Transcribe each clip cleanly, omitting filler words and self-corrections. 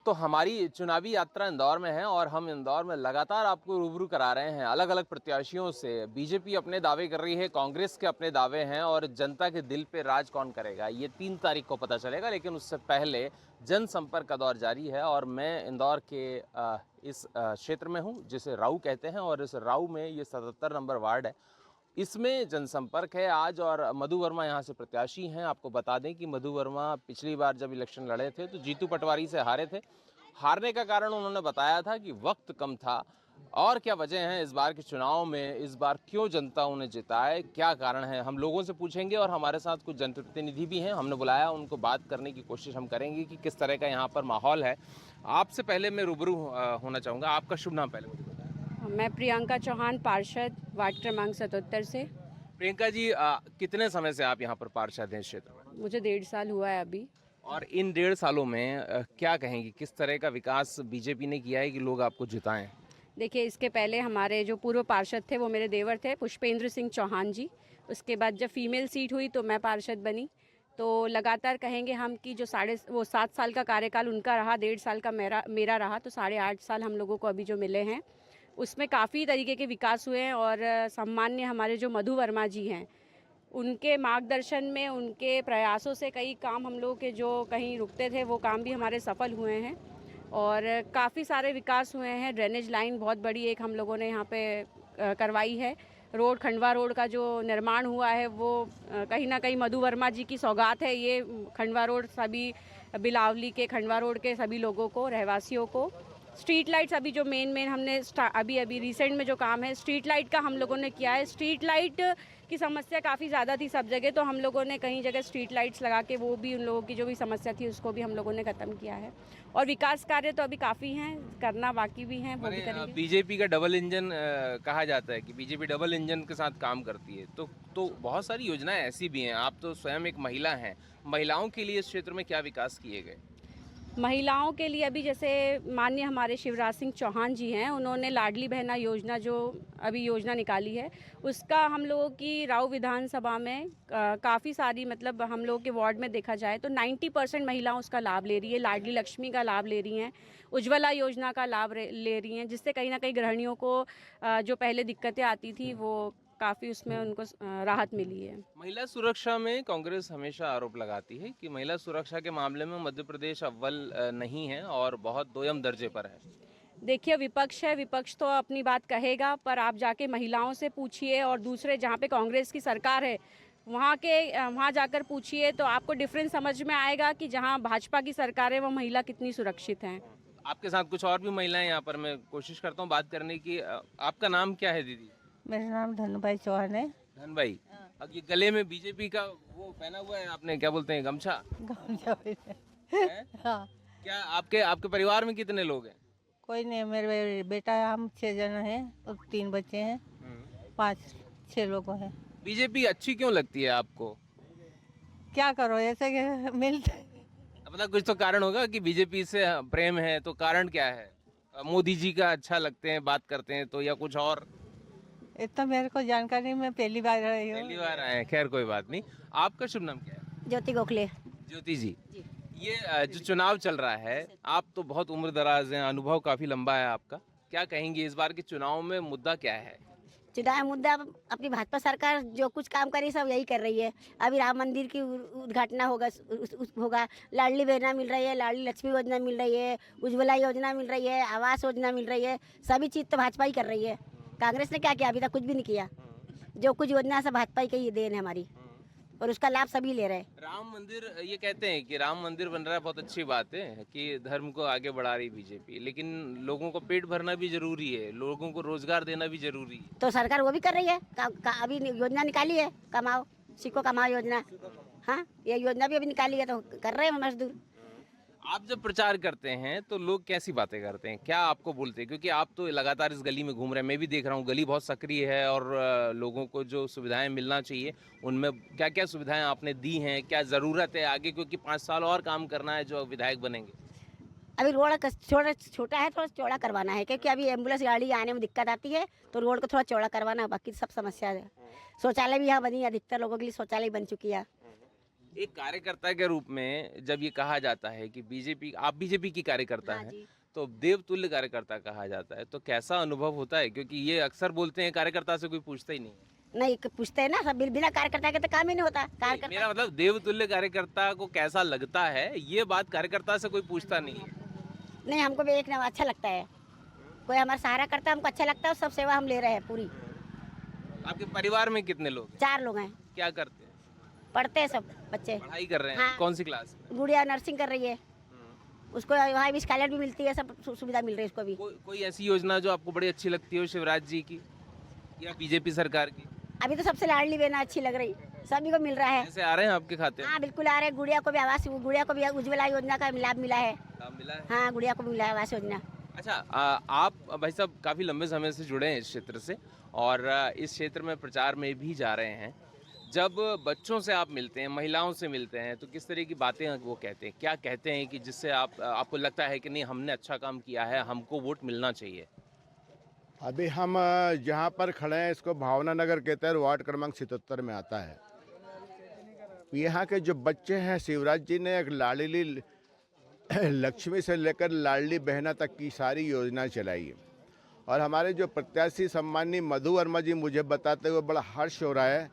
तो हमारी चुनावी यात्रा इंदौर में है और हम इंदौर में लगातार आपको रूबरू करा रहे हैं अलग अलग प्रत्याशियों से। बीजेपी अपने दावे कर रही है, कांग्रेस के अपने दावे हैं और जनता के दिल पे राज कौन करेगा ये 3 तारीख को पता चलेगा। लेकिन उससे पहले जनसंपर्क का दौर जारी है और मैं इंदौर के इस क्षेत्र में हूँ जिसे राऊ कहते हैं और इस राऊ में ये 77 नंबर वार्ड है, इसमें जनसंपर्क है आज। और मधु वर्मा यहाँ से प्रत्याशी हैं। आपको बता दें कि मधु वर्मा पिछली बार जब इलेक्शन लड़े थे तो जीतू पटवारी से हारे थे। हारने का कारण उन्होंने बताया था कि वक्त कम था। और क्या वजह है इस बार के चुनाव में, इस बार क्यों जनता उन्हें जिताए, क्या कारण है, हम लोगों से पूछेंगे। और हमारे साथ कुछ जनप्रतिनिधि भी हैं, हमने बुलाया, उनको बात करने की कोशिश हम करेंगे कि किस तरह का यहाँ पर माहौल है। आपसे पहले मैं रूबरू होना चाहूँगा, आपका शुभ नाम पहले मुझे बताएं। मैं प्रियंका चौहान, पार्षद, वार्ड क्रमांक 77 से। प्रियंका जी, कितने समय से आप यहाँ पर पार्षद हैं इस क्षेत्र में? मुझे 1.5 साल हुआ है अभी। और इन 1.5 सालों में क्या कहेंगी, किस तरह का विकास बीजेपी ने किया है कि लोग आपको जिताएं? देखिए, इसके पहले हमारे जो पूर्व पार्षद थे वो मेरे देवर थे, पुष्पेंद्र सिंह चौहान जी। उसके बाद जब फीमेल सीट हुई तो मैं पार्षद बनी। तो लगातार कहेंगे हम कि जो 7 साल का कार्यकाल उनका रहा, 1.5 साल का मेरा रहा, तो 8.5 साल हम लोगों को अभी जो मिले हैं उसमें काफ़ी तरीके के विकास हुए हैं। और सम्मान्य हमारे जो मधु वर्मा जी हैं, उनके मार्गदर्शन में, उनके प्रयासों से कई काम हम लोग के जो कहीं रुकते थे वो काम भी हमारे सफल हुए हैं और काफ़ी सारे विकास हुए हैं। ड्रेनेज लाइन बहुत बड़ी एक हम लोगों ने यहाँ पे करवाई है। रोड, खंडवा रोड का जो निर्माण हुआ है वो कहीं ना कहीं मधु वर्मा जी की सौगात है। ये खंडवा रोड सभी बिलावली के, खंडवा रोड के सभी लोगों को, रहवासियों को। स्ट्रीट लाइट्स अभी जो मेन हमने अभी रिसेंट में जो काम है स्ट्रीट लाइट का हम लोगों ने किया है। स्ट्रीट लाइट की समस्या काफ़ी ज़्यादा थी सब जगह, तो हम लोगों ने कई जगह स्ट्रीट लाइट्स लगा के वो भी उन लोगों की जो भी समस्या थी उसको भी हम लोगों ने ख़त्म किया है। और विकास कार्य तो अभी काफ़ी हैं, करना बाकी भी हैं, वो भी करेंगे। बीजेपी का डबल इंजन कहा जाता है कि बीजेपी डबल इंजन के साथ काम करती है, तो बहुत सारी योजनाएं ऐसी भी हैं। आप तो स्वयं एक महिला हैं, महिलाओं के लिए इस क्षेत्र में क्या विकास किए गए? महिलाओं के लिए अभी जैसे माननीय हमारे शिवराज सिंह चौहान जी हैं, उन्होंने लाडली बहना योजना जो अभी योजना निकाली है उसका हम लोगों की राऊ विधानसभा में काफ़ी सारी, मतलब हम लोगों के वार्ड में देखा जाए तो 90% महिलाएं उसका लाभ ले रही है। लाडली लक्ष्मी का लाभ ले रही हैं, उज्ज्वला योजना का लाभ ले रही हैं, जिससे कहीं ना कहीं गृहिणियों को जो पहले दिक्कतें आती थी वो काफ़ी उसमें उनको राहत मिली है। महिला सुरक्षा में कांग्रेस हमेशा आरोप लगाती है कि महिला सुरक्षा के मामले में मध्य प्रदेश अव्वल नहीं है और बहुत दोयम दर्जे पर है। देखिए, विपक्ष है, विपक्ष तो अपनी बात कहेगा, पर आप जाके महिलाओं से पूछिए और दूसरे जहाँ पे कांग्रेस की सरकार है वहाँ जाकर पूछिए तो आपको डिफरेंस समझ में आएगा कि जहाँ भाजपा की सरकार है वो महिला कितनी सुरक्षित हैं। आपके साथ कुछ और भी महिलाएं यहाँ पर, मैं कोशिश करता हूँ बात करने की। आपका नाम क्या है दीदी? मेरा नाम धनुभाई चौहान है। धन भाई, अब ये गले में बीजेपी का वो पहना हुआ है आपने, क्या बोलते हैं, गमछा? गमछा है? हाँ। क्या आपके परिवार में कितने लोग हैं? कोई नहीं, मेरे बेटा, हम 6 जन हैं और 3 बच्चे हैं, 5-6 लोग हैं। बीजेपी अच्छी क्यों लगती है आपको? क्या करो, ऐसे कि मिलते। मतलब कुछ तो कारण होगा कि बीजेपी से प्रेम है, तो कारण क्या है? मोदी जी का अच्छा लगते हैं, बात करते हैं तो, या कुछ और? इतना मेरे को जानकारी, मैं पहली बार आई हूँ। पहली बार आए हैं, खैर कोई बात नहीं। आपका शुभ नाम क्या है? ज्योति गोखले। ज्योति जी, ये जो चुनाव चल रहा है, आप तो बहुत उम्र दराज हैं, अनुभव काफी लंबा है आपका, क्या कहेंगे इस बार के चुनाव में मुद्दा क्या है? चुनाव मुद्दा, अपनी भाजपा सरकार जो कुछ काम करी सब यही कर रही है। अभी राम मंदिर की उद्घाटन होगा, लाडली बहना मिल रही है, लाडली लक्ष्मी योजना मिल रही है, उज्ज्वला योजना मिल रही है, आवास योजना मिल रही है, सभी चीज़ तो भाजपा ही कर रही है। कांग्रेस ने क्या किया? अभी तक कुछ भी नहीं किया। जो कुछ योजना सब भाजपा की ही देन है हमारी, और उसका लाभ सभी ले रहे हैं। राम मंदिर, ये कहते हैं कि राम मंदिर बन रहा है, बहुत अच्छी बात है कि धर्म को आगे बढ़ा रही बीजेपी, लेकिन लोगों को पेट भरना भी जरूरी है, लोगों को रोजगार देना भी जरूरी है। तो सरकार वो भी कर रही है। अभी योजना निकाली है, कमाओ, सीखो कमाओ योजना। हाँ, ये योजना भी अभी निकाली है तो कर रहे हैं मजदूर। आप जब प्रचार करते हैं तो लोग कैसी बातें करते हैं, क्या आपको बोलते हैं? क्योंकि आप तो लगातार इस गली में घूम रहे हैं, मैं भी देख रहा हूँ, गली बहुत सक्रिय है और लोगों को जो सुविधाएं मिलना चाहिए उनमें क्या क्या सुविधाएं आपने दी हैं, क्या ज़रूरत है आगे, क्योंकि 5 साल और काम करना है जो विधायक बनेंगे? अभी रोड छोटा है, थोड़ा चौड़ा करवाना है, क्योंकि अभी एम्बुलेंस गाड़ी आने में दिक्कत आती है, तो रोड को थोड़ा चौड़ा करवाना है, बाकी सब समस्या है। शौचालय भी यहाँ बनी है, अधिकतर लोगों के लिए शौचालय बन चुकी है। एक कार्यकर्ता के रूप में जब ये कहा जाता है कि बीजेपी, आप बीजेपी की कार्यकर्ता हाँ हैं, जी। तो देवतुल्य कार्यकर्ता कहा जाता है, तो कैसा अनुभव होता है? क्योंकि ये अक्सर बोलते हैं कार्यकर्ता से कोई पूछता ही नहीं है। नहीं पूछते हैं ना, सब बिना कार्यकर्ता के तो काम ही नहीं होता। नहीं, कार्यकर्ता मेरा मतलब देवतुल्य कार्यकर्ता को कैसा लगता है, ये बात कार्यकर्ता से कोई पूछता नहीं है। नहीं, हमको भी एक ना अच्छा लगता है, कोई हमारा सहारा करता है, हमको अच्छा लगता है, सब सेवा हम ले रहे हैं पूरी। आपके परिवार में कितने लोग हैं? 4 लोग हैं, क्या करते हैं? पढ़ते हैं सब बच्चे। पढ़ाई कर रहे हैं? हाँ। कौन सी क्लास में? गुड़िया नर्सिंग कर रही है, उसको वहाँ भी स्कॉलर भी मिलती है, सब सुविधा मिल रही है उसको भी। कोई ऐसी योजना जो आपको बड़ी अच्छी लगती हो शिवराज जी की या बीजेपी सरकार की? अभी तो सबसे लाडली बहना अच्छी लग रही, सभी को मिल रहा है। ऐसे आ रहे हैं आपके खाते में? हाँ बिल्कुल आ रहे हैं। गुड़िया को भी आवास, गुड़िया को भी उज्ज्वला योजना का लाभ मिला है। लाभ मिला है? हाँ, गुड़िया को भी मिला है आवास योजना। अच्छा, आप भाई साहब काफ़ी लंबे समय से जुड़े हैं इस क्षेत्र से और इस क्षेत्र में प्रचार में भी जा रहे हैं। जब बच्चों से आप मिलते हैं, महिलाओं से मिलते हैं, तो किस तरह की बातें वो कहते हैं? क्या कहते हैं कि जिससे आपको लगता है कि नहीं हमने अच्छा काम किया है, हमको वोट मिलना चाहिए? अभी हम जहाँ पर खड़े हैं इसको भावना नगर कहते हैं, वार्ड क्रमांक 77 में आता है। यहाँ के जो बच्चे हैं, शिवराज जी ने एक लाडली लक्ष्मी से लेकर लाडली बहना तक की सारी योजनाएं चलाई है। और हमारे जो प्रत्याशी सम्माननीय मधु वर्मा जी मुझे बताते हुए बड़ा हर्ष हो रहा है।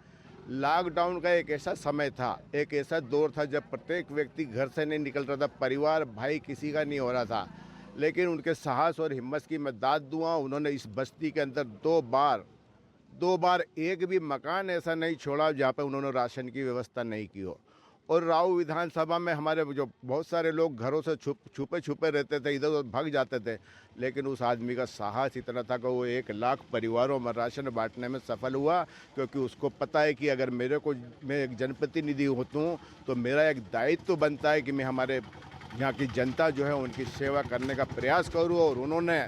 लॉकडाउन का एक ऐसा समय था, एक ऐसा दौर था जब प्रत्येक व्यक्ति घर से नहीं निकल रहा था, परिवार भाई किसी का नहीं हो रहा था, लेकिन उनके साहस और हिम्मत की मैं दाद दूँगा। उन्होंने इस बस्ती के अंदर दो बार एक भी मकान ऐसा नहीं छोड़ा जहाँ पे उन्होंने राशन की व्यवस्था नहीं की हो। और राऊ विधानसभा में हमारे जो बहुत सारे लोग घरों से छुपे रहते थे, इधर उधर भाग जाते थे, लेकिन उस आदमी का साहस इतना था कि वो 1 लाख परिवारों में राशन बांटने में सफल हुआ। क्योंकि उसको पता है कि अगर मैं एक जनप्रतिनिधि होता हूँ तो मेरा एक दायित्व बनता है कि मैं हमारे यहाँ की जनता जो है उनकी सेवा करने का प्रयास करूँ। और उन्होंने,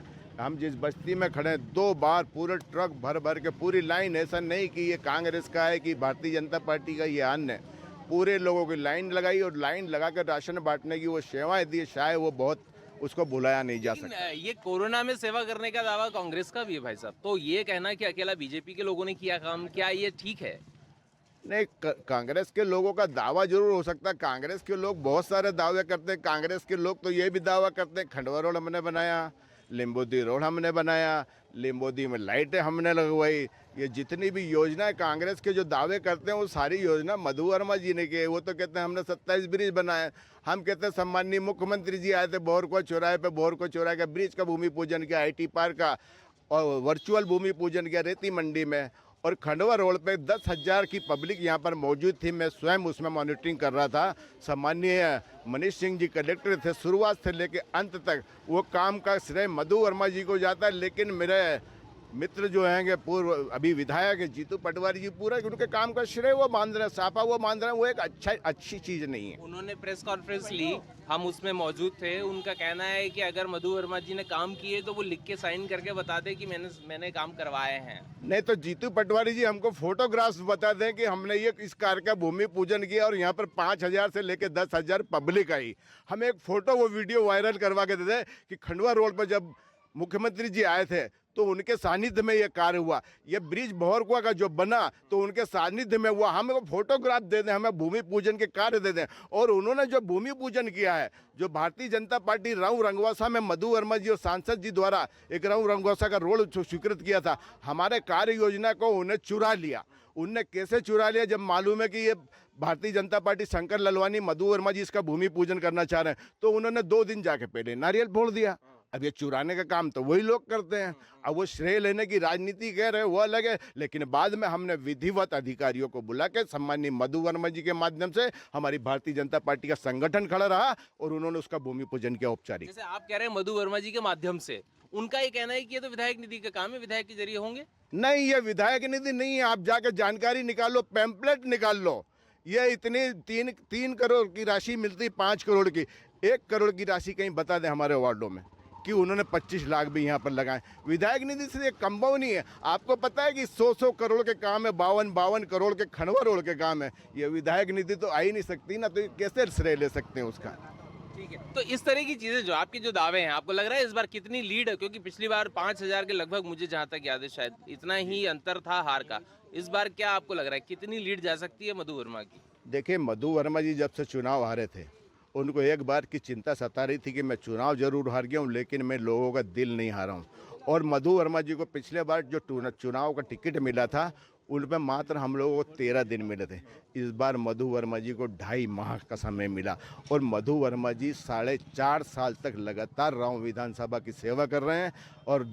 हम जिस बस्ती में खड़े हैं, 2 बार पूरे ट्रक भर के पूरी लाइन, ऐसा नहीं कि ये कांग्रेस का है कि भारतीय जनता पार्टी का, ये अन्य पूरे लोगों की लाइन लगाई और लाइन लगाकर राशन बांटने की वो सेवाएं दी, शायद वो बहुत उसको भुलाया नहीं जा सकता। ये कोरोना में सेवा करने का दावा कांग्रेस का भी है भाई साहब, तो ये कहना कि अकेला बीजेपी के लोगों ने किया काम, क्या ये ठीक है? नहीं, कांग्रेस के लोगों का दावा जरूर हो सकता है। कांग्रेस के लोग बहुत सारे दावे करते हैं। कांग्रेस के लोग तो ये भी दावा करते हैं खंडवा रोड हमने बनाया, लिम्बोदी रोड हमने बनाया, लिम्बोदी में लाइटें हमने लगवाई। ये जितनी भी योजनाएं कांग्रेस के जो दावे करते हैं वो सारी योजना मधु वर्मा जी ने की। वो तो कहते हैं हमने 27 ब्रिज बनाए। हम कहते हैं सम्माननीय मुख्यमंत्री जी आए थे, बोरको चौराहे का ब्रिज का भूमि पूजन किया, IT पार्क का और वर्चुअल भूमि पूजन किया रेती मंडी में। और खंडवा रोड पे 10,000 की पब्लिक यहाँ पर मौजूद थी, मैं स्वयं उसमें मॉनिटरिंग कर रहा था। सम्माननीय मनीष सिंह जी कलेक्टर थे, शुरुआत से लेकर अंत तक वो काम का श्रेय मधु वर्मा जी को जाता है। लेकिन मेरे मित्र जो हैंगे पूर्व अभी विधायक है जीतू पटवारी जी, पूरा उनके काम का श्रेय वो मान रहे हैं, साफा वो मान रहे हैं। वो एक अच्छी चीज़ नहीं है। उन्होंने प्रेस कॉन्फ्रेंस ली, हम उसमें मौजूद थे। उनका कहना है कि अगर मधु वर्मा जी ने काम किए तो वो लिख के साइन करके बता दें कि मैंने काम करवाए हैं। नहीं तो जीतू पटवारी जी हमको फोटोग्राफ्स बता दें कि हमने ये इस कार का भूमि पूजन किया और यहाँ पर 5,000 से लेकर 10,000 पब्लिक आई। हम एक फोटो वो वीडियो वायरल करवा के दे दें कि खंडवा रोड पर जब मुख्यमंत्री जी आए थे तो उनके सानिध्य में ये कार्य हुआ। ये ब्रिज भोरकुआ का जो बना तो उनके सानिध्य में हुआ। हमें फोटोग्राफ दे दें, हमें भूमि पूजन के कार्य दे दें। और उन्होंने जो भूमि पूजन किया है, जो भारतीय जनता पार्टी राऊ रंगवासा में मधु वर्मा जी और सांसद जी द्वारा एक राऊ रंगवासा का रोड स्वीकृत किया था, हमारे कार्य योजना को उन्हें चुरा लिया। उनने कैसे चुरा लिया? जब मालूम है कि ये भारतीय जनता पार्टी शंकर ललवानी मधु वर्मा जी इसका भूमि पूजन करना चाह रहे हैं, तो उन्होंने 2 दिन जाके पहले नारियल फोड़ दिया। अब ये चुराने का काम तो वही लोग करते हैं। अब वो श्रेय लेने की राजनीति कह रहे हैं वो अलग है। लेकिन बाद में हमने विधिवत अधिकारियों को बुला के सम्माननीय मधु वर्मा जी के माध्यम से हमारी भारतीय जनता पार्टी का संगठन खड़ा रहा और उन्होंने उसका भूमि पूजन किया औपचारिक। जैसे आप कह रहे हैं मधु वर्मा जी के माध्यम से, उनका ये कहना है कि ये तो विधायक निधि का काम है, विधायक के जरिए होंगे। नहीं, ये विधायक निधि नहीं है। आप जाकर जानकारी निकाल लो, पैम्पलेट निकाल लो। ये इतनी 3 करोड़ की राशि मिलती, 5 करोड़ की, 1 करोड़ की राशि कहीं बता दें हमारे वार्डों में कि उन्होंने 25 लाख भी यहाँ पर लगाए। विधायक निधि से ये संभव नहीं है। आपको पता है कि 100 करोड़ के काम है, 52 करोड़ के खंडवा रोड के काम है। ये विधायक निधि तो आ ही नहीं सकती ना, तो कैसे श्रेय ले सकते हैं उसका? ठीक है, तो इस तरह की चीजें जो आपके जो दावे हैं, आपको लग रहा है इस बार कितनी लीड है? क्योंकि पिछली बार 5,000 के लगभग, मुझे जहाँ तक याद है, शायद इतना ही अंतर था हार का। इस बार क्या आपको लग रहा है कितनी लीड जा सकती है मधु वर्मा की? देखिए, मधु वर्मा जी जब से चुनाव हारे थे, उनको एक बार की चिंता सता रही थी कि मैं चुनाव जरूर हार गया हूँ, लेकिन मैं लोगों का दिल नहीं हारा हूँ। और मधु वर्मा जी को पिछले बार जो चुनाव का टिकट मिला था, उनमें मात्र हम लोगों को 13 दिन मिले थे। इस बार मधु वर्मा जी को 2.5 माह का समय मिला और मधु वर्मा जी 4.5 साल तक लगातार राव विधानसभा की सेवा कर रहे हैं। और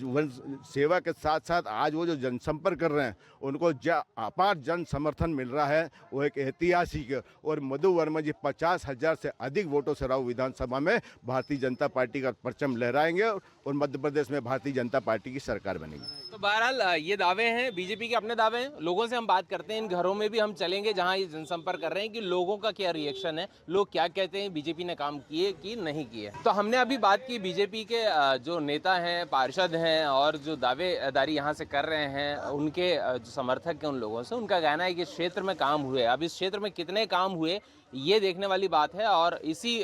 सेवा के साथ साथ आज वो जो जनसंपर्क कर रहे हैं, उनको अपार जन समर्थन मिल रहा है, वो एक ऐतिहासिक है। और मधु वर्मा जी 50,000 से अधिक वोटों से राव विधानसभा में भारतीय जनता पार्टी का परचम लहराएंगे और मध्य प्रदेश में भारतीय जनता पार्टी की सरकार बनेगी। तो बहरहाल ये दावे हैं, बीजेपी के अपने दावे हैं। लोगों से हम बात करते हैं, इन घरों में भी हम चलेंगे जहां ये जनसंपर्क कर रहे हैं कि लोगों का क्या रिएक्शन है, लोग क्या कहते हैं, बीजेपी ने काम किए कि नहीं किए। तो हमने अभी बात की बीजेपी के जो नेता हैं, पार्षद हैं और जो दावेदारी यहाँ से कर रहे हैं, उनके जो समर्थक हैं उन लोगों से। उनका कहना है कि इस क्षेत्र में काम हुए। अब इस क्षेत्र में कितने काम हुए ये देखने वाली बात है और इसी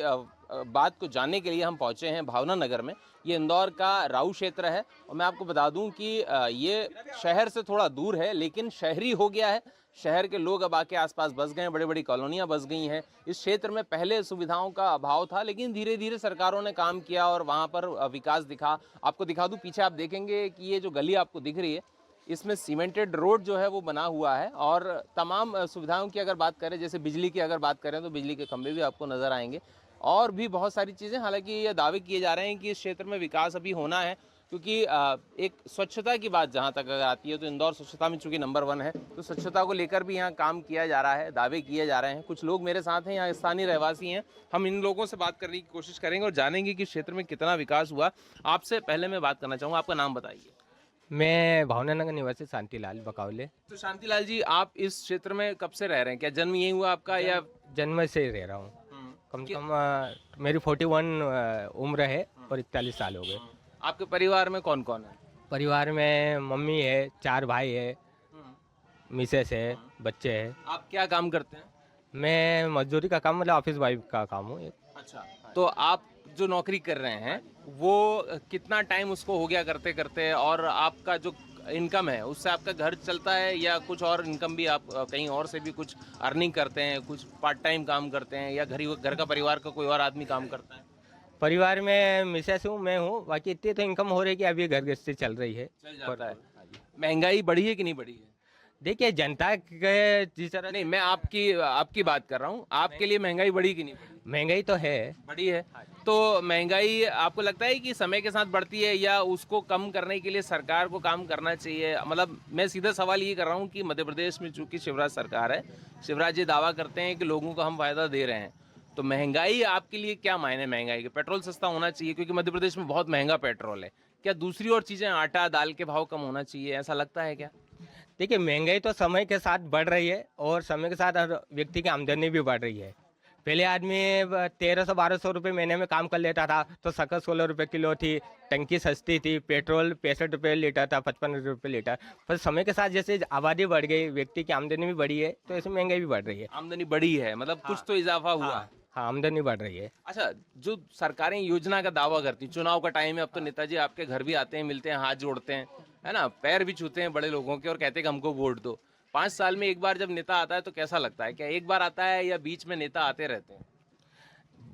बात को जानने के लिए हम पहुंचे हैं भावना नगर में। ये इंदौर का राऊ क्षेत्र है और मैं आपको बता दूं कि ये शहर से थोड़ा दूर है, लेकिन शहरी हो गया है। शहर के लोग अब आके आसपास बस गए हैं, बड़ी बड़ी कॉलोनियां बस गई हैं। इस क्षेत्र में पहले सुविधाओं का अभाव था, लेकिन धीरे धीरे सरकारों ने काम किया और वहाँ पर विकास दिखा। आपको दिखा दूं, पीछे आप देखेंगे कि ये जो गली आपको दिख रही है, इसमें सीमेंटेड रोड जो है वो बना हुआ है। और तमाम सुविधाओं की अगर बात करें, जैसे बिजली की अगर बात करें तो बिजली के खंभे भी आपको नज़र आएंगे और भी बहुत सारी चीज़ें। हालांकि ये दावे किए जा रहे हैं कि इस क्षेत्र में विकास अभी होना है, क्योंकि एक स्वच्छता की बात जहाँ तक अगर आती है तो इंदौर स्वच्छता में चूंकि नंबर 1 है, तो स्वच्छता को लेकर भी यहाँ काम किया जा रहा है, दावे किए जा रहे हैं। कुछ लोग मेरे साथ हैं, यहाँ स्थानीय रहवासी हैं। हम इन लोगों से बात करने की कोशिश करेंगे और जानेंगे कि क्षेत्र में कितना विकास हुआ। आपसे पहले मैं बात करना चाहूँगा, आपका नाम बताइए। मैं भावना नगर निवासी शांतिलाल बकावले। तो शांतिलाल जी, आप इस क्षेत्र में कब से रह रहे हैं? क्या जन्म यही हुआ आपका या जन्म से रह रहा हूँ। कम से कम मेरी 41 उम्र है और 41 साल हो गए। आपके परिवार में कौन कौन है? परिवार में मम्मी है, 4 भाई है, मिसेस है, बच्चे हैं। आप क्या काम करते हैं? मैं मजदूरी का काम, मतलब ऑफिस वाइफ का काम हूँ। अच्छा, तो आप जो नौकरी कर रहे हैं वो कितना टाइम उसको हो गया करते करते, और आपका जो इनकम है उससे आपका घर चलता है या कुछ और इनकम भी आप कहीं और से भी कुछ अर्निंग करते हैं, कुछ पार्ट टाइम काम करते हैं या घर का परिवार का कोई और आदमी काम करता है? परिवार में मिसेस हूँ, मैं हूँ, बाकी इतनी तो इनकम हो रही है कि अभी घर गृहस्थी चल रही है। चल जाता है। महंगाई बढ़ी है कि नहीं बढ़ी है? देखिए, जनता के जिस तरह नहीं, मैं आपकी बात कर रहा हूँ। आपके लिए महंगाई बढ़ी कि नहीं बढ़ी? महंगाई तो है, बढ़ी है। तो महंगाई आपको लगता है कि समय के साथ बढ़ती है या उसको कम करने के लिए सरकार को काम करना चाहिए? मतलब मैं सीधा सवाल ये कर रहा हूँ कि मध्य प्रदेश में चूंकि शिवराज सरकार है, शिवराज जी दावा करते हैं कि लोगों को हम फायदा दे रहे हैं, तो महंगाई आपके लिए क्या मायने महंगाई के? पेट्रोल सस्ता होना चाहिए क्योंकि मध्य प्रदेश में बहुत महंगा पेट्रोल है। क्या दूसरी और चीज़ें, आटा दाल के भाव कम होना चाहिए, ऐसा लगता है क्या? देखिए, महंगाई तो समय के साथ बढ़ रही है और समय के साथ हर व्यक्ति की आमदनी भी बढ़ रही है। पहले आदमी 1300-1200 रुपये महीने में काम कर लेता था तो शक्कर 16 रुपये किलो थी, टंकी सस्ती थी, पेट्रोल 65 रुपये लीटर था, 55 रुपये लीटर। पर समय के साथ जैसे आबादी बढ़ गई, व्यक्ति की आमदनी भी बढ़ी है, तो ऐसे महंगाई भी बढ़ रही है। आमदनी बढ़ी है, मतलब कुछ तो इजाफा हुआ। हाँ, आमदनी बढ़ रही है। अच्छा, जो सरकारें योजना का दावा करती, चुनाव का टाइम है, अब तो नेताजी आपके घर भी आते हैं, मिलते हैं, हाथ जोड़ते हैं, है ना, पैर भी छूते हैं बड़े लोगों के और कहते हैं कि हमको वोट दो। 5 साल में एक बार जब नेता आता है तो कैसा लगता है? क्या एक बार आता है या बीच में नेता आते रहते हैं?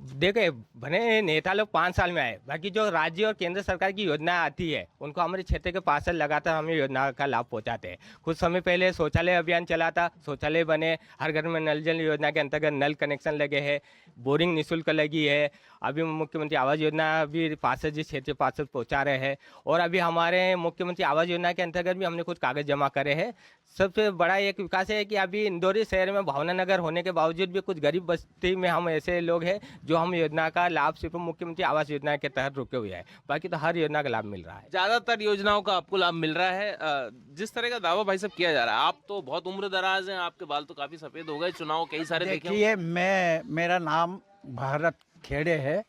देखिए, भले नेता लोग 5 साल में आए, बाकी जो राज्य और केंद्र सरकार की योजना आती है उनको हमारे क्षेत्र के पार्षद लगातार हमें योजना का लाभ पहुंचाते हैं। कुछ समय पहले शौचालय अभियान चला था, शौचालय बने, हर घर में नल जल योजना के अंतर्गत नल कनेक्शन लगे हैं, बोरिंग निःशुल्क लगी है। अभी मुख्यमंत्री आवास योजना भी पार्षद जी क्षेत्रीय पार्षद पहुँचा रहे हैं और अभी हमारे मुख्यमंत्री आवास योजना के अंतर्गत भी हमने कुछ कागज जमा करे हैं। सबसे बड़ा एक विकास है कि अभी इंदौरी शहर में भावना नगर होने के बावजूद भी कुछ गरीब बस्ती में हम ऐसे लोग हैं जो हम योजना का लाभ सिर्फ मुख्यमंत्री आवास योजना के तहत रुके हुए हैं, बाकी तो हर योजना का लाभ मिल रहा है। ज्यादातर योजनाओं का आपको लाभ मिल रहा है। जिस तरह का दावा भाई साहब किया जा रहा है, आप तो बहुत उम्र दराज हैं, आपके बाल तो काफी सफेद हो गए, चुनाव कई सारे देखे होंगे। देखिए, मेरा नाम भारत खेड़े है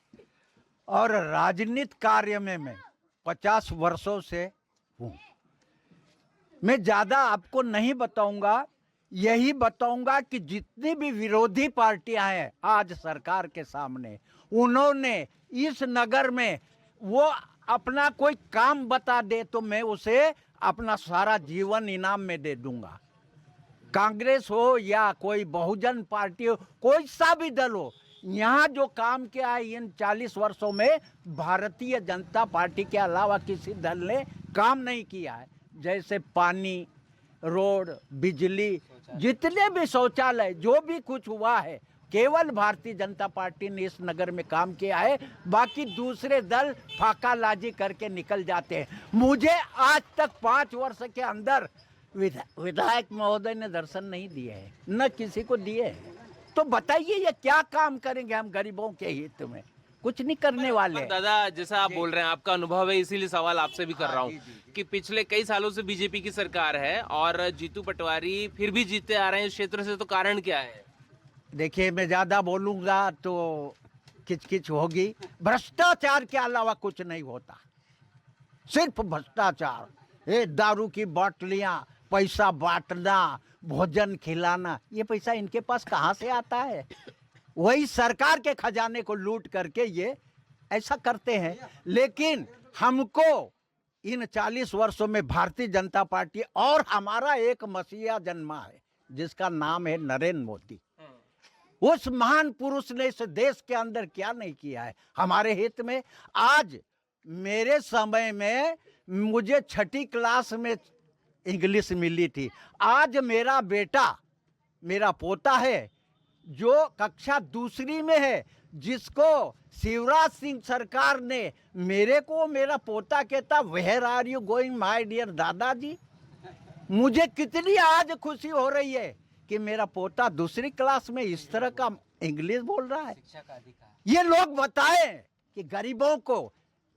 और राजनीतिक कार्य में मैं 50 वर्षों से हूँ। मैं ज़्यादा आपको नहीं बताऊंगा, यही बताऊंगा कि जितनी भी विरोधी पार्टियां हैं आज सरकार के सामने, उन्होंने इस नगर में वो अपना कोई काम बता दे तो मैं उसे अपना सारा जीवन इनाम में दे दूंगा। कांग्रेस हो या कोई बहुजन पार्टी हो, कोई सा भी दल हो, यहाँ जो काम किया है इन 40 वर्षों में भारतीय जनता पार्टी के अलावा किसी दल ने काम नहीं किया है। जैसे पानी, रोड, बिजली, जितने भी शौचालय, जो भी कुछ हुआ है केवल भारतीय जनता पार्टी ने इस नगर में काम किया है। बाकी दूसरे दल फाकालाजी करके निकल जाते हैं। मुझे आज तक 5 वर्ष के अंदर विधायक महोदय ने दर्शन नहीं दिए हैं, न किसी को दिए हैं। तो बताइए ये क्या काम करेंगे हम गरीबों के हित में? कुछ नहीं करने वाले। दादा, जैसा आप बोल रहे हैं, आपका अनुभव है, इसीलिए सवाल आपसे भी कर रहा हूँ कि पिछले कई सालों से बीजेपी की सरकार है और जीतू पटवारी फिर भी जीतते आ रहे हैं इस क्षेत्र से, तो कारण क्या है? देखिए, मैं ज्यादा बोलूंगा तो किचकिच होगी। भ्रष्टाचार के अलावा कुछ नहीं होता, सिर्फ भ्रष्टाचार। ये दारू की बोतलियां, पैसा बांटना, भोजन खिलाना, ये पैसा इनके पास कहाँ से आता है? वही सरकार के खजाने को लूट करके ये ऐसा करते हैं। लेकिन हमको इन 40 वर्षों में भारतीय जनता पार्टी और हमारा एक मसीहा जन्मा है जिसका नाम है नरेंद्र मोदी। उस महान पुरुष ने इस देश के अंदर क्या नहीं किया है हमारे हित में। आज मेरे समय में मुझे 6ठी क्लास में इंग्लिश मिली थी। आज मेरा बेटा, मेरा पोता है जो कक्षा 2री में है, जिसको शिवराज सिंह सरकार ने मेरे को, मेरा पोता कहता, where are you going my dear दादाजी। मुझे कितनी आज खुशी हो रही है कि मेरा पोता 2री क्लास में इस तरह का इंग्लिश बोल रहा है। ये लोग बताएं कि गरीबों को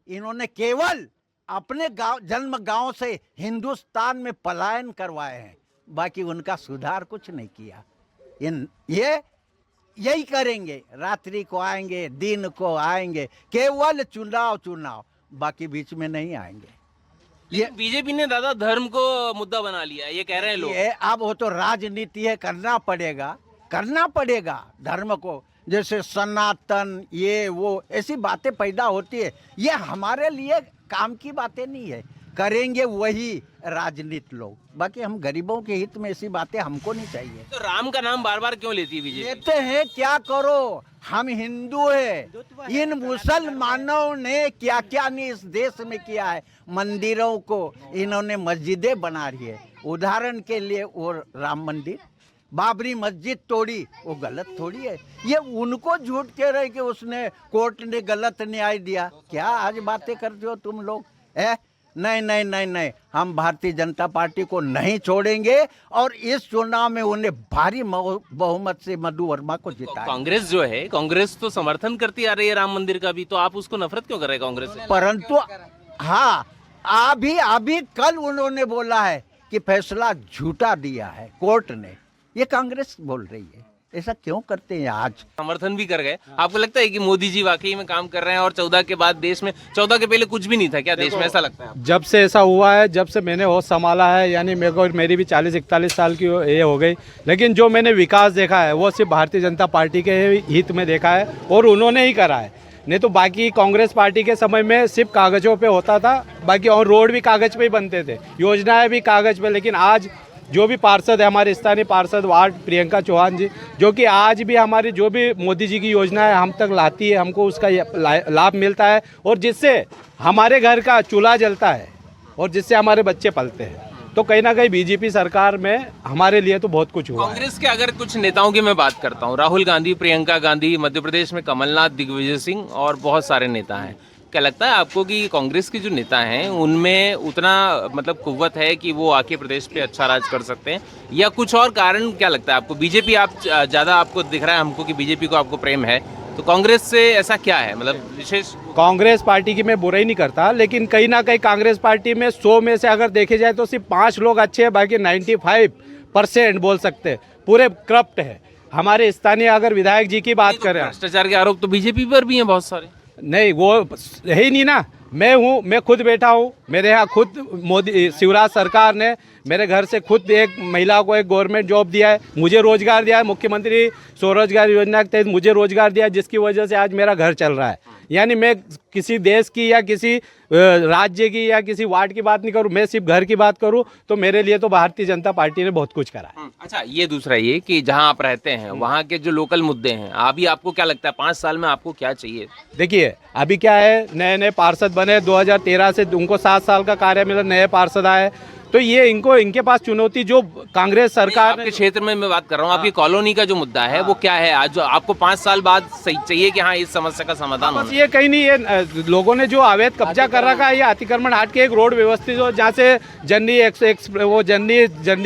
इन्होंने केवल अपने गांव, जन्म गांव से हिंदुस्तान में पलायन करवाए हैं, बाकी उनका सुधार कुछ नहीं किया। ये यही करेंगे, रात्रि को आएंगे, दिन को आएंगे, केवल चुनाव, बाकी बीच में नहीं आएंगे। ये बीजेपी ने दादा धर्म को मुद्दा बना लिया, ये कह रहे हैं लोग। ये अब वो तो राजनीति है, करना पड़ेगा धर्म को। जैसे सनातन, ये वो ऐसी बातें पैदा होती है, ये हमारे लिए काम की बातें नहीं है। करेंगे वही राजनीति लोग, बाकी हम गरीबों के हित में ऐसी बातें हमको नहीं चाहिए। तो राम का नाम बार बार क्यों लेती है बीजेपी? लेते हैं, क्या करो, हम हिंदू है। इन मुसलमानों ने क्या क्या नहीं इस देश में किया है। मंदिरों को इन्होंने मस्जिदें बना रही है। उदाहरण के लिए वो राम मंदिर, बाबरी मस्जिद तोड़ी, वो गलत थोड़ी है। ये उनको झूठ कह रहे कि उसने, कोर्ट ने गलत न्याय दिया। क्या आज बातें करते हो तुम लोग? नहीं, हम भारतीय जनता पार्टी को नहीं छोड़ेंगे और इस चुनाव में उन्हें भारी बहुमत से मधु वर्मा को जिताएंगे। कांग्रेस जो है, कांग्रेस तो समर्थन करती आ रही है राम मंदिर का भी, तो आप उसको नफरत क्यों कर रहे हैं कांग्रेस से? परंतु हाँ, अभी कल उन्होंने बोला है कि फैसला झूठा दिया है कोर्ट ने। ये कांग्रेस बोल रही है, ऐसा क्यों करते हैं? आज समर्थन भी कर गए। आपको लगता है कि मोदी जी वाकई में काम कर रहे हैं और 14 के बाद देश में, 14 के पहले कुछ भी नहीं था क्या देश में, ऐसा लगता है? जब से ऐसा हुआ है, जब से मैंने होश संभाला है, यानी मेरी भी 40-41 साल की ये हो गई, लेकिन जो मैंने विकास देखा है वो सिर्फ भारतीय जनता पार्टी के हित में देखा है और उन्होंने ही करा है। नहीं तो बाकी कांग्रेस पार्टी के समय में सिर्फ कागजों पे होता था, बाकी और रोड भी कागज पे ही बनते थे, योजनाएं भी कागज पे। लेकिन आज जो भी पार्षद है, हमारे स्थानीय पार्षद वार्ड प्रियंका चौहान जी, जो कि आज भी हमारी जो भी मोदी जी की योजना है हम तक लाती है, हमको उसका लाभ मिलता है और जिससे हमारे घर का चूल्हा जलता है और जिससे हमारे बच्चे पलते हैं। तो कहीं ना कहीं बीजेपी सरकार में हमारे लिए तो बहुत कुछ हुआ। कांग्रेस के अगर कुछ नेताओं की मैं बात करता हूँ, राहुल गांधी, प्रियंका गांधी, मध्य प्रदेश में कमलनाथ, दिग्विजय सिंह और बहुत सारे नेता हैं। क्या लगता है आपको कि कांग्रेस के जो नेता हैं उनमें उतना मतलब कुव्वत है कि वो आके प्रदेश पे अच्छा राज कर सकते हैं, या कुछ और कारण क्या लगता है आपको? बीजेपी आप ज़्यादा आपको दिख रहा है हमको कि बीजेपी को आपको प्रेम है, तो कांग्रेस से ऐसा क्या है मतलब विशेष? कांग्रेस पार्टी की मैं बुराई नहीं करता, लेकिन कहीं ना कहीं कांग्रेस पार्टी में 100 में से अगर देखे जाए तो सिर्फ 5 लोग अच्छे हैं, बाकी 95% बोल सकते हैं पूरे करप्ट है। हमारे स्थानीय अगर विधायक जी की बात करें, भ्रष्टाचार के आरोप तो बीजेपी पर भी हैं बहुत सारे। नहीं, वो है ही नहीं ना। मैं खुद बैठा हूँ, मेरे यहाँ खुद मोदी शिवराज सरकार ने मेरे घर से खुद एक महिला को एक गवर्नमेंट जॉब दिया है, मुझे रोजगार दिया है, मुख्यमंत्री स्वरोजगार योजना के तहत मुझे रोजगार दिया है, जिसकी वजह से आज मेरा घर चल रहा है। यानी मैं किसी देश की या किसी राज्य की या किसी वार्ड की बात नहीं करूं, मैं सिर्फ घर की बात करूं तो मेरे लिए तो भारतीय जनता पार्टी ने बहुत कुछ करा है। अच्छा, ये दूसरा ये कि जहां आप रहते हैं वहां के जो लोकल मुद्दे हैं, अभी आपको क्या लगता है 5 साल में आपको क्या चाहिए? देखिए अभी क्या है, नए नए पार्षद बने 2013 से, उनको 7 साल का कार्य मिला, नए पार्षद आए, तो ये इनके पास चुनौती जो कांग्रेस सरकार आपके क्षेत्र में मैं बात कर रहा हूँ, आपकी कॉलोनी का जो मुद्दा है वो क्या है आज जो आपको 5 साल बाद सही चाहिए कि हाँ इस समस्या का समाधान बस होना? ये कहीं नहीं, ये लोगों ने जो अवैध कब्जा कर रखा है, ये अतिक्रमण हट के एक रोड व्यवस्थित हो जहाँ से जननी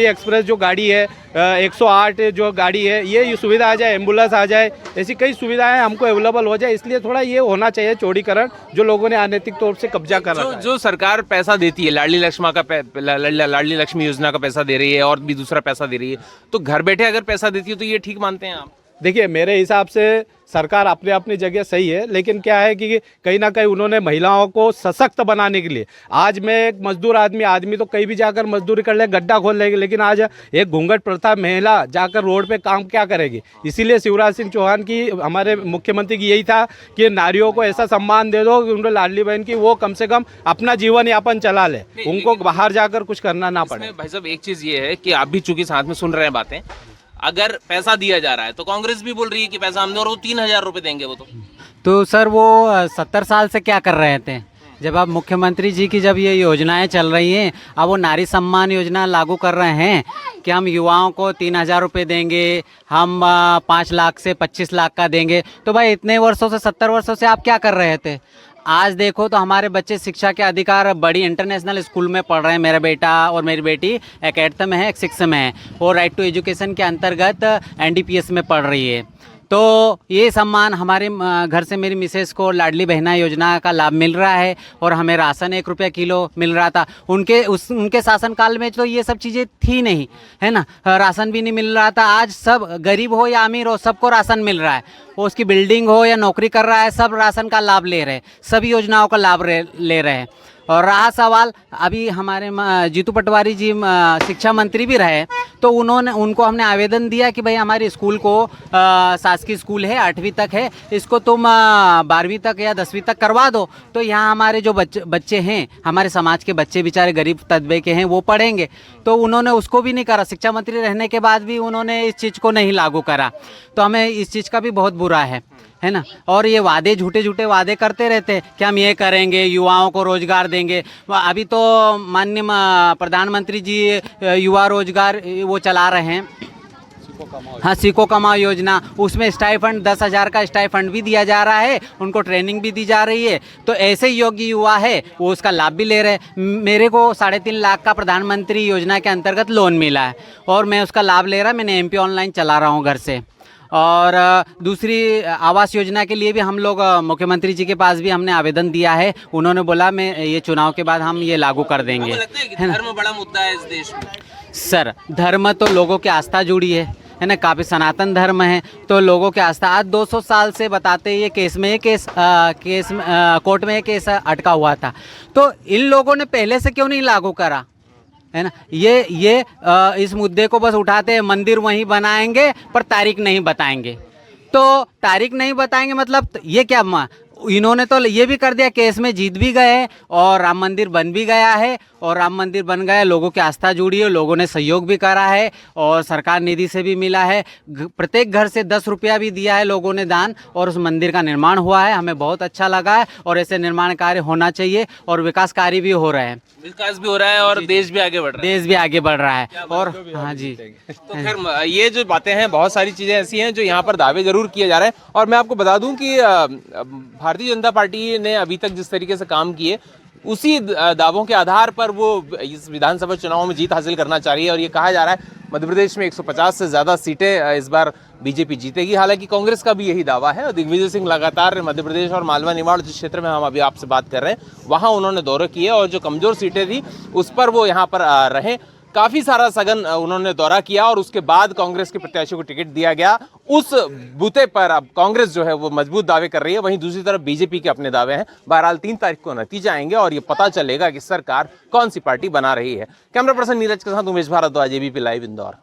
एक्सप्रेस जो गाड़ी है, 108 जो गाड़ी है, ये सुविधा आ जाए, एम्बुलेंस आ जाए, ऐसी कई सुविधाएं हमको अवेलेबल हो जाए, इसलिए थोड़ा ये होना चाहिए चौड़ीकरण जो लोगों ने अनैतिक तौर से कब्जा कर रखा है। जो सरकार पैसा देती है, लाडली लक्ष्मी योजना का पैसा दे रही है और भी दूसरा पैसा दे रही है, तो घर बैठे अगर पैसा देती है तो ये ठीक मानते हैं आप? देखिए मेरे हिसाब से सरकार अपने अपनी जगह सही है, लेकिन क्या है कि कहीं ना कहीं उन्होंने महिलाओं को सशक्त बनाने के लिए, आज मैं एक मजदूर आदमी तो कहीं भी जाकर मजदूरी कर ले, गड्ढा खोल लेगी, लेकिन आज एक घूंघट प्रथा महिला जाकर रोड पे काम क्या करेगी? इसीलिए शिवराज सिंह चौहान की, हमारे मुख्यमंत्री की यही था कि नारियों को ऐसा सम्मान दे दो कि उनको लाडली बहन की वो कम से कम अपना जीवन यापन चला ले, उनको बाहर जाकर कुछ करना ना पड़े। भाई साहब एक चीज ये है कि आप भी चूंकि साथ में सुन रहे हैं बातें, अगर पैसा दिया जा रहा है तो कांग्रेस भी बोल रही है कि पैसा हम दे, और वो 3000 रुपए देंगे वो तो सर वो 70 साल से क्या कर रहे थे? जब आप मुख्यमंत्री जी की जब ये योजनाएं चल रही हैं, अब वो नारी सम्मान योजना लागू कर रहे हैं कि हम युवाओं को 3000 रुपये देंगे, हम 5 लाख से 25 लाख का देंगे, तो भाई इतने वर्षों से 70 वर्षों से आप क्या कर रहे थे? आज देखो तो हमारे बच्चे शिक्षा के अधिकार बड़ी इंटरनेशनल स्कूल में पढ़ रहे हैं। मेरा बेटा और मेरी बेटी एक 8th में है, एक 6th में है, और राइट टू एजुकेशन के अंतर्गत NDPS में पढ़ रही है। तो ये सम्मान हमारे घर से मेरी मिसेस को लाडली बहना योजना का लाभ मिल रहा है, और हमें राशन 1 रुपया किलो मिल रहा था। उनके शासनकाल में तो ये सब चीज़ें थी नहीं, है ना, राशन भी नहीं मिल रहा था। आज सब गरीब हो या अमीर हो, सबको राशन मिल रहा है, वो उसकी बिल्डिंग हो या नौकरी कर रहा है, सब राशन का लाभ ले रहे हैं, सभी योजनाओं का लाभ ले रहे हैं। और रहा सवाल, अभी हमारे जीतू पटवारी जी शिक्षा मंत्री भी रहे, तो उनको हमने आवेदन दिया कि भाई हमारे स्कूल को, शासकीय स्कूल है 8वीं तक है, इसको तुम 12वीं तक या 10वीं तक करवा दो, तो यहाँ हमारे जो बच्चे हैं, हमारे समाज के बच्चे बेचारे गरीब तबके के हैं, वो पढ़ेंगे। तो उन्होंने उसको भी नहीं करा, शिक्षा मंत्री रहने के बाद भी उन्होंने इस चीज़ को नहीं लागू करा, तो हमें इस चीज़ का भी बहुत बुरा है ना। और ये वादे, झूठे वादे करते रहते हैं कि हम ये करेंगे, युवाओं को रोजगार देंगे। अभी तो माननीय प्रधानमंत्री जी युवा रोजगार वो चला रहे हैं, हाँ, सीखो कमाओ योजना, उसमें स्टाइफंड 10,000 का स्टाइफंड भी दिया जा रहा है, उनको ट्रेनिंग भी दी जा रही है। तो ऐसे योग्य युवा है वो उसका लाभ भी ले रहे हैं। मेरे को 3.5 लाख का प्रधानमंत्री योजना के अंतर्गत लोन मिला है, और मैं उसका लाभ ले रहा, मैंने MP ऑनलाइन चला रहा हूँ घर से। और दूसरी आवास योजना के लिए भी हम लोग मुख्यमंत्री जी के पास भी हमने आवेदन दिया है, उन्होंने बोला मैं ये चुनाव के बाद हम ये लागू कर देंगे। लगता है कि धर्म बड़ा मुद्दा है इस देश में? सर धर्म तो लोगों की आस्था जुड़ी है ना, काफ़ी सनातन धर्म है, तो लोगों की आस्था आज 200 साल से बताते ये कोर्ट में ये केस अटका हुआ था, तो इन लोगों ने पहले से क्यों नहीं लागू करा, है ना। ये इस मुद्दे को बस उठाते हैं, मंदिर वहीं बनाएंगे पर तारीख नहीं बताएंगे। तो तारीख नहीं बताएंगे मतलब ये क्या, इन्होंने तो ये भी कर दिया, केस में जीत भी गए और राम मंदिर बन भी गया है, और राम मंदिर बन गया, लोगों की आस्था जुड़ी है, लोगों ने सहयोग भी करा है, और सरकार निधि से भी मिला है, प्रत्येक घर से 10 रुपया भी दिया है लोगों ने दान, और उस मंदिर का निर्माण हुआ है, हमें बहुत अच्छा लगा है। और ऐसे निर्माण कार्य होना चाहिए, और विकास कार्य भी हो रहे हैं, विकास भी हो रहा है और देश भी आगे बढ़ रहा है। देश भी आगे बढ़ रहा है। और हाँ जी, तो खैर ये जो बातें हैं, बहुत सारी चीज़ें ऐसी हैं जो यहाँ पर दावे जरूर किए जा रहे हैं। और मैं आपको बता दूं कि भारतीय जनता पार्टी ने अभी तक जिस तरीके से काम किए, उसी दावों के आधार पर वो इस विधानसभा चुनाव में जीत हासिल करना चाह रही है। और ये कहा जा रहा है मध्य प्रदेश में 150 से ज़्यादा सीटें इस बार बीजेपी जीतेगी। हालांकि कांग्रेस का भी यही दावा है। और दिग्विजय सिंह लगातार मध्य प्रदेश और मालवा निमाड़ जिस क्षेत्र में हम अभी आपसे बात कर रहे हैं, वहाँ उन्होंने दौरे किए, और जो कमज़ोर सीटें थी उस पर वो यहाँ पर रहे। काफ़ी सारा सघन उन्होंने दौरा किया, और उसके बाद कांग्रेस के प्रत्याशी को टिकट दिया गया। उस बूते पर अब कांग्रेस जो है वो मजबूत दावे कर रही है, वहीं दूसरी तरफ बीजेपी के अपने दावे हैं। बहरहाल 3 तारीख को नतीजे आएंगे और ये पता चलेगा कि सरकार कौन सी पार्टी बना रही है। कैमरा पर्सन नीरज के साथ उमेश भारद्वाज, ABP लाइव, इंदौर।